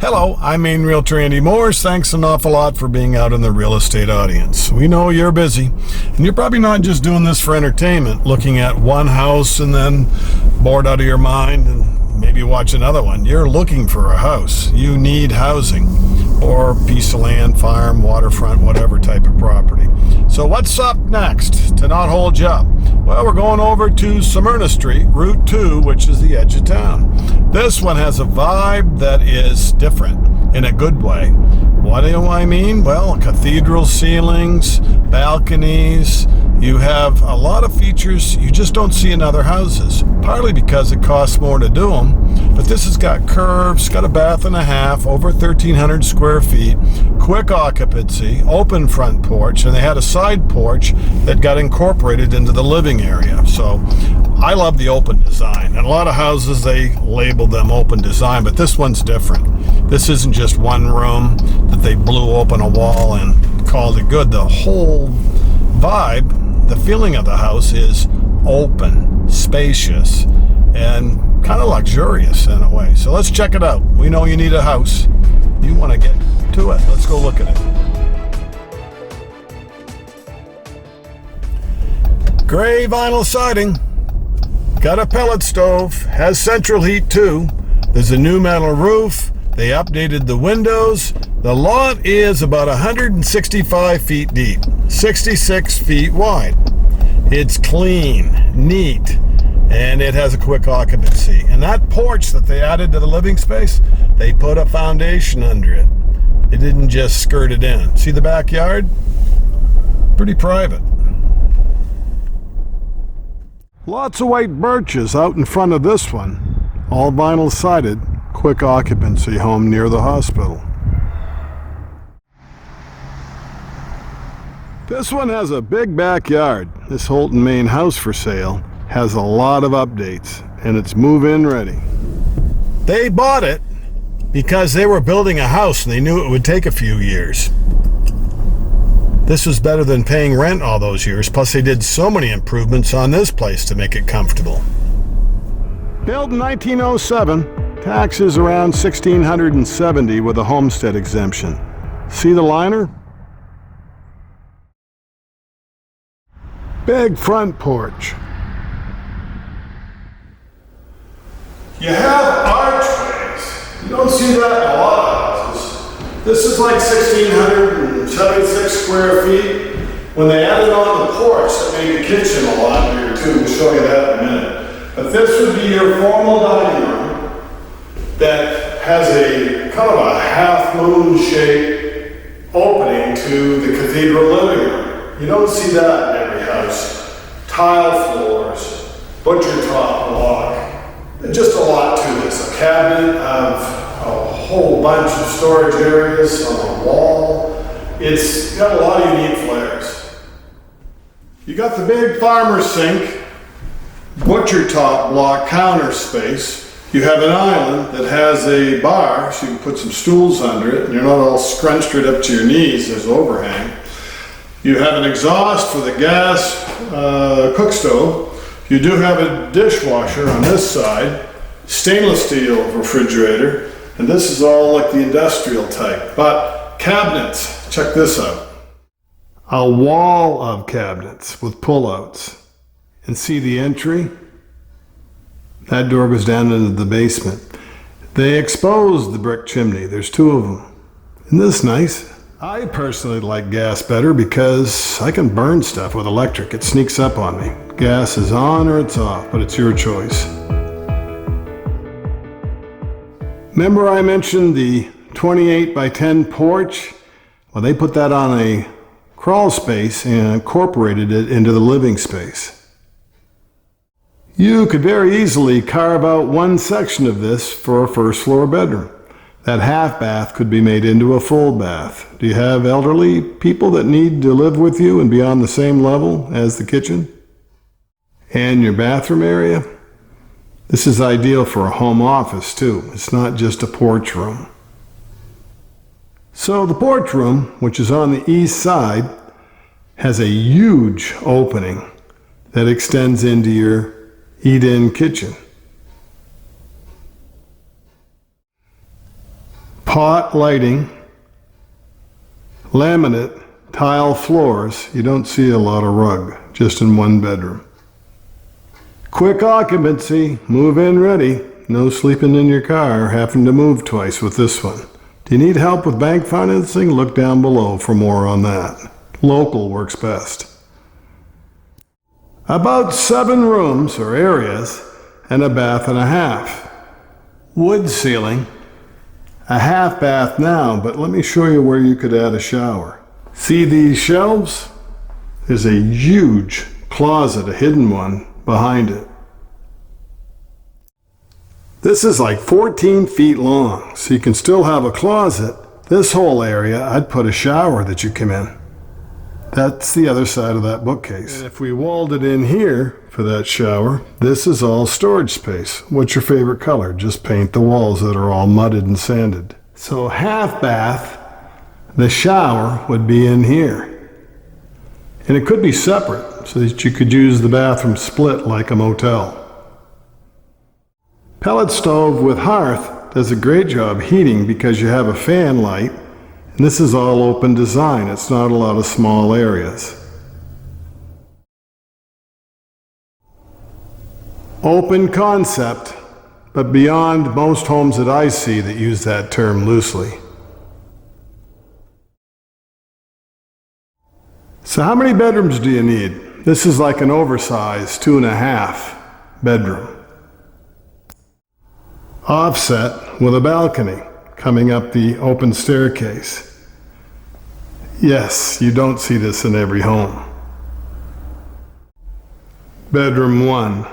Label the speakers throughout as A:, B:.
A: Hello, I'm Maine Realtor Andy Mooers. Thanks an awful lot for being out in the real estate audience. We know you're busy, and you're probably not just doing this for entertainment, looking at one house and then bored out of your mind and maybe watch another one. You're looking for a house. You need housing or piece of land, farm, waterfront, whatever type of property. So what's up next to not hold you up? Well, we're going over to Smyrna Street, Route 2, which is the edge of town. This one has a vibe that is different in a good way. What do I mean? Well, cathedral ceilings, balconies. You have a lot of features you just don't see in other houses, partly because it costs more to do them. But this has got curves, got a bath and a half, over 1,300 square feet, quick occupancy, open front porch, and they had a side porch that got incorporated into the living area. So I love the open design. And a lot of houses, they label them open design, but this one's different. This isn't just one room that they blew open a wall and called it good. The whole vibe, the feeling of the house is open, spacious, and kind of luxurious in a way. So let's check it out. We know you need a house. You want to get to it. Let's go look at it. Gray vinyl siding. Got a pellet stove. Has central heat too. There's a new metal roof. They updated the windows. The lot is about 165 feet deep, 66 feet wide. It's clean, neat, and it has a quick occupancy. And that porch that they added to the living space, they put a foundation under it. They didn't just skirt it in. See the backyard? Pretty private. Lots of white birches out in front of this one. All vinyl sided, quick occupancy home near the hospital. This one has a big backyard. This Houlton Maine house for sale has a lot of updates, and it's move-in ready. They bought it because they were building a house and they knew it would take a few years. This was better than paying rent all those years, plus they did so many improvements on this place to make it comfortable. Built in 1907, taxes around $1,670 with a homestead exemption. See the liner? Big front porch. You have archways. You don't see that in a lot of houses. This is like 1,676 square feet. When they added on the porch, that made the kitchen a lot bigger too. We'll show you that in a minute. But this would be your formal dining room that has a kind of a half-moon shaped opening to the cathedral living room. You don't see that in every house. Tile floors, butcher top block, just a lot to this. A cabinet of a whole bunch of storage areas on the wall. It's got a lot of unique flares. You got the big farmer sink, butcher top block counter space. You have an island that has a bar, so you can put some stools under it, and you're not all scrunched right up to your knees. There's overhang. You have an exhaust for the gas cook stove. You do have a dishwasher on this side, stainless steel refrigerator, and this is all like the industrial type. But cabinets, check this out. A wall of cabinets with pullouts. And see the entry? That door goes down into the basement. They exposed the brick chimney. There's two of them. Isn't this nice? I personally like gas better because I can burn stuff with electric. It sneaks up on me. Gas is on or it's off, but it's your choice. Remember I mentioned the 28 by 10 porch? Well, they put that on a crawl space and incorporated it into the living space. You could very easily carve out one section of this for a first floor bedroom. That half bath could be made into a full bath. Do you have elderly people that need to live with you and be on the same level as the kitchen? And your bathroom area? This is ideal for a home office too. It's not just a porch room. So the porch room, which is on the east side, has a huge opening that extends into your eat-in kitchen. hot lighting, laminate, tile floors. You don't see a lot of rug, just in one bedroom. Quick occupancy, move-in ready. No sleeping in your car, having to move twice with this one. Do you need help with bank financing? Look down below for more on that. Local works best. About 7 rooms or areas and a bath and a half. Wood ceiling. A half bath now, but let me show you where you could add a shower. See these shelves? There's a huge closet, a hidden one, behind it. This is like 14 feet long, so you can still have a closet. This whole area, I'd put a shower that you come in. That's the other side of that bookcase. And if we walled it in here for that shower, this is all storage space. What's your favorite color? Just paint the walls that are all mudded and sanded. So half bath, the shower would be in here. And it could be separate so that you could use the bathroom split like a motel. Pellet stove with hearth does a great job heating because you have a fan light, and this is all open design. It's not a lot of small areas. Open concept, but beyond most homes that I see that use that term loosely. So how many bedrooms do you need? This is like an oversized 2.5 bedroom. Offset with a balcony coming up the open staircase. Yes, you don't see this in every home. Bedroom 1.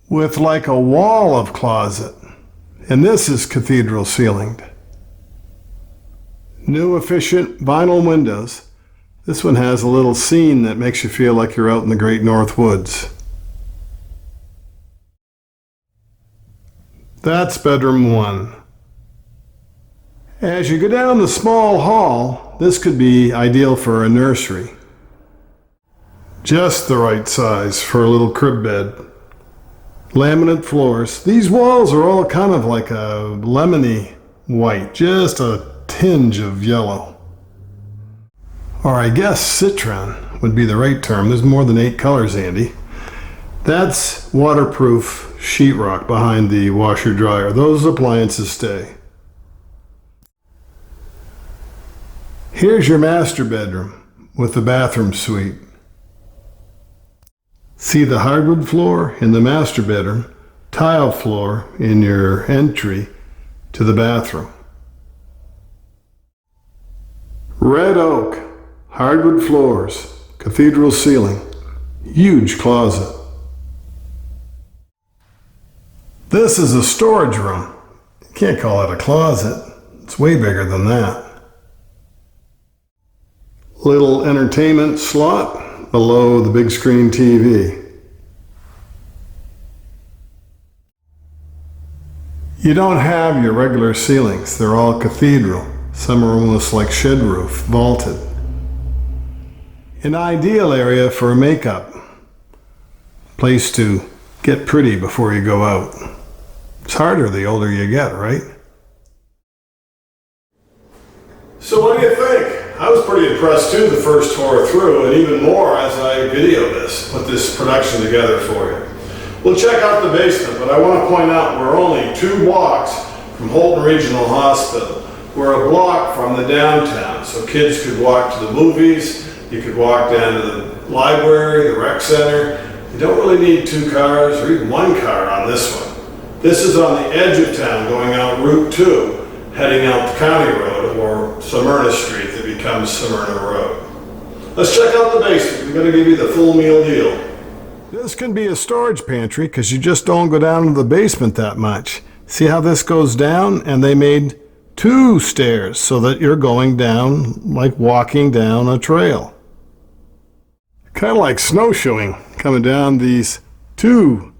A: With like a wall of closet. And this is cathedral ceilinged. New efficient vinyl windows. This one has a little scene that makes you feel like you're out in the great North Woods. That's bedroom 1. As you go down the small hall, this could be ideal for a nursery. Just the right size for a little crib bed. Laminate floors. These walls are all kind of like a lemony white, just a tinge of yellow. Or I guess citron would be the right term. There's more than 8 colors, Andy. That's waterproof sheetrock behind the washer dryer. Those appliances stay. Here's your master bedroom with the bathroom suite. See the hardwood floor in the master bedroom, tile floor in your entry to the bathroom. Red oak, hardwood floors, cathedral ceiling, huge closet. This is a storage room. You can't call it a closet. It's way bigger than that. Little entertainment slot below the big screen TV. You don't have your regular ceilings. They're all cathedral. Some are almost like shed roof, vaulted. An ideal area for a makeup. Place to get pretty before you go out. It's harder the older you get, right? So what do you think? I was pretty impressed too the first tour through, and even more as I video this, put this production together for you. We'll check out the basement, but I want to point out we're only 2 blocks from Houlton Regional Hospital. We're a block from the downtown, so kids could walk to the movies, you could walk down to the library, the rec center. You don't really need 2 cars or even 1 car on this one. This is on the edge of town going out Route 2, heading out the County Road or Smyrna Street that becomes Smyrna Road. Let's check out the basement. We're going to give you the full meal deal. This can be a storage pantry because you just don't go down to the basement that much. See how this goes down? And they made 2 stairs so that you're going down like walking down a trail. Kind of like snowshoeing, coming down these 2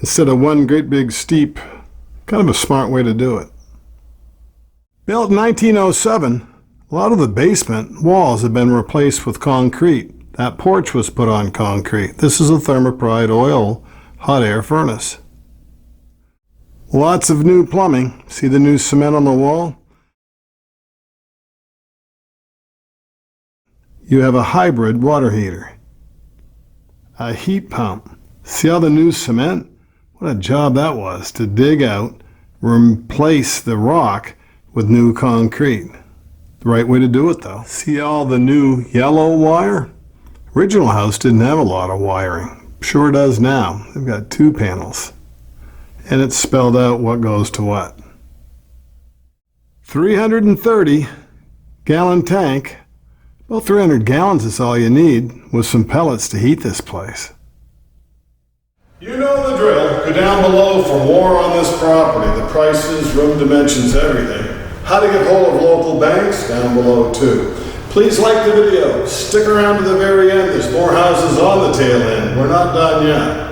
A: instead of 1 great big steep. Kind of a smart way to do it. Built in 1907, a lot of the basement walls have been replaced with concrete. That porch was put on concrete. This is a thermopride oil hot air furnace. Lots of new plumbing. See the new cement on the wall? You have a hybrid water heater. A heat pump. See all the new cement? What a job that was to dig out, replace the rock with new concrete. The right way to do it though. See all the new yellow wire? Original house didn't have a lot of wiring. Sure does now. They've got 2 panels. And it's spelled out what goes to what. 330 gallon tank. Well, 300 gallons is all you need with some pellets to heat this place. You know the drill. Go down below for more on this property. The prices, room dimensions, everything. How to get hold of local banks, down below too. Please like the video. Stick around to the very end. There's more houses on the tail end. We're not done yet.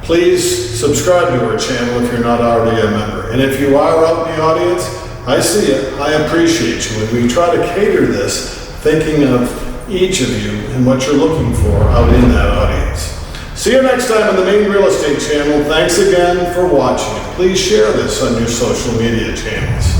A: Please subscribe to our channel if you're not already a member. And if you are out in the audience, I see it. I appreciate you. And we try to cater this thinking of each of you and what you're looking for out in that audience. See you next time on the Maine Real Estate channel. Thanks again for watching. Please share this on your social media channels.